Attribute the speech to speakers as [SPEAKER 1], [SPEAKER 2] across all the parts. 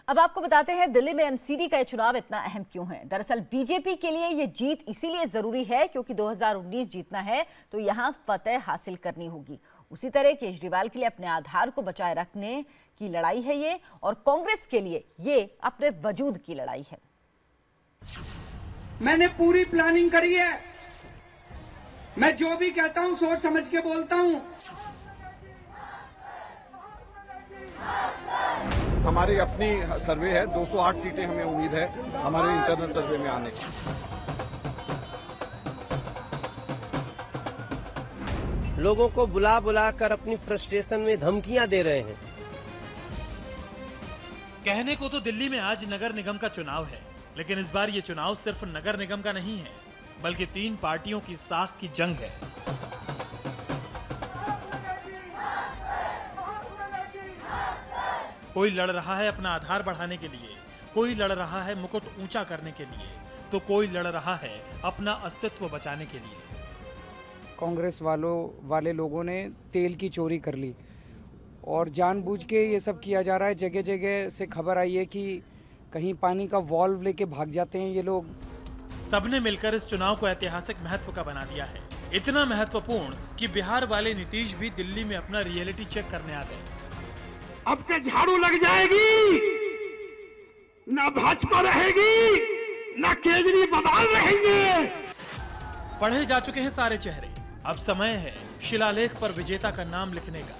[SPEAKER 1] अब आपको बताते हैं दिल्ली में एमसीडी का चुनाव इतना अहम क्यों है। दरअसल बीजेपी के लिए ये जीत इसीलिए जरूरी है क्योंकि 2019 जीतना है तो यहां फतेह हासिल करनी होगी। उसी तरह केजरीवाल के लिए अपने आधार को बचाए रखने की लड़ाई है ये, और कांग्रेस के लिए ये अपने वजूद की लड़ाई है।
[SPEAKER 2] मैंने पूरी प्लानिंग करी है। मैं जो भी कहता हूं सोच समझ के बोलता हूं।
[SPEAKER 3] हमारी अपनी सर्वे है, 208 सीटें हमें उम्मीद है हमारे इंटरनल सर्वे में आने की।
[SPEAKER 4] लोगों को बुला बुला कर अपनी फ्रस्ट्रेशन में धमकियां दे रहे हैं।
[SPEAKER 5] कहने को तो दिल्ली में आज नगर निगम का चुनाव है, लेकिन इस बार ये चुनाव सिर्फ नगर निगम का नहीं है, बल्कि 3 पार्टियों की साख की जंग है। कोई लड़ रहा है अपना आधार बढ़ाने के लिए, कोई लड़ रहा है मुकुट ऊंचा करने के लिए, तो कोई लड़ रहा है अपना अस्तित्व बचाने के लिए।
[SPEAKER 2] कांग्रेस वाले लोगों ने तेल की चोरी कर ली और जानबूझ के ये सब किया जा रहा है। जगह जगह से खबर आई है कि कहीं पानी का वॉल्व लेके भाग जाते हैं ये लोग।
[SPEAKER 5] सबने मिलकर इस चुनाव को ऐतिहासिक महत्व का बना दिया है, इतना महत्वपूर्ण कि बिहार वाले नीतीश भी दिल्ली में अपना रियलिटी चेक करने आ गए।
[SPEAKER 6] अब के झाड़ू लग जाएगी, ना भाजपा रहेगी, ना केजरीवाल रहेंगे।
[SPEAKER 5] पढ़े जा चुके हैं सारे चेहरे, अब समय है शिलालेख पर विजेता का नाम लिखने का।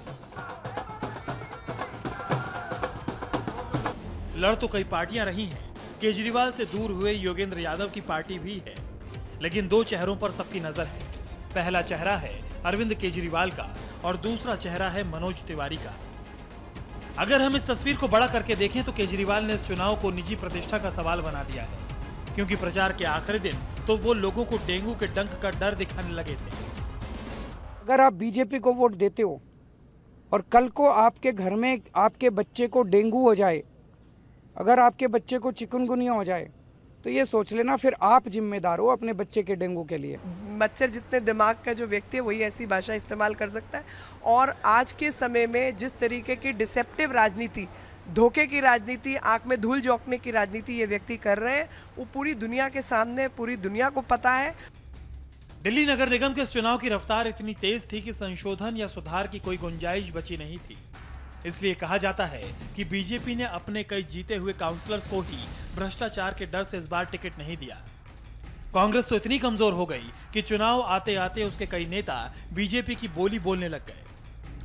[SPEAKER 5] लड़ तो कई पार्टियां रही हैं, केजरीवाल से दूर हुए योगेंद्र यादव की पार्टी भी है, लेकिन 2 चेहरों पर सबकी नजर है। पहला चेहरा है अरविंद केजरीवाल का और दूसरा चेहरा है मनोज तिवारी का। अगर हम इस तस्वीर को बड़ा करके देखें तो केजरीवाल ने इस चुनाव को निजी प्रतिष्ठा का सवाल बना दिया है, क्योंकि प्रचार के आखिरी दिन तो वो लोगों को डेंगू के डंक का डर दिखाने लगे थे।
[SPEAKER 2] अगर आप बीजेपी को वोट देते हो और कल को आपके घर में आपके बच्चे को डेंगू हो जाए, अगर आपके बच्चे को चिकनगुनिया हो जाए, तो ये सोच लेना फिर आप जिम्मेदार हो अपने बच्चे के डेंगू के लिए।
[SPEAKER 7] मच्छर जितने दिमाग का जो व्यक्ति है वही ऐसी भाषा इस्तेमाल कर सकता है। और आज के समय में जिस तरीके की डिसेप्टिव राजनीति, धोखे की राजनीति, आंख में धूल झोंकने की राजनीति ये व्यक्ति कर रहे हैं, वो पूरी दुनिया के सामने, पूरी दुनिया को पता है।
[SPEAKER 5] दिल्ली नगर निगम के इस चुनाव की रफ्तार इतनी तेज थी कि संशोधन या सुधार की कोई गुंजाइश बची नहीं थी। इसलिए कहा जाता है कि बीजेपी ने अपने कई जीते हुए काउंसलर्स को ही भ्रष्टाचार के डर से इस बार टिकट नहीं दिया। कांग्रेस तो इतनी कमजोर हो गई कि चुनाव आते आते उसके कई नेता बीजेपी की बोली बोलने लग गए।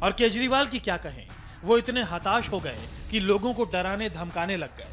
[SPEAKER 5] और केजरीवाल की क्या कहें, वो इतने हताश हो गए कि लोगों को डराने धमकाने लग गए।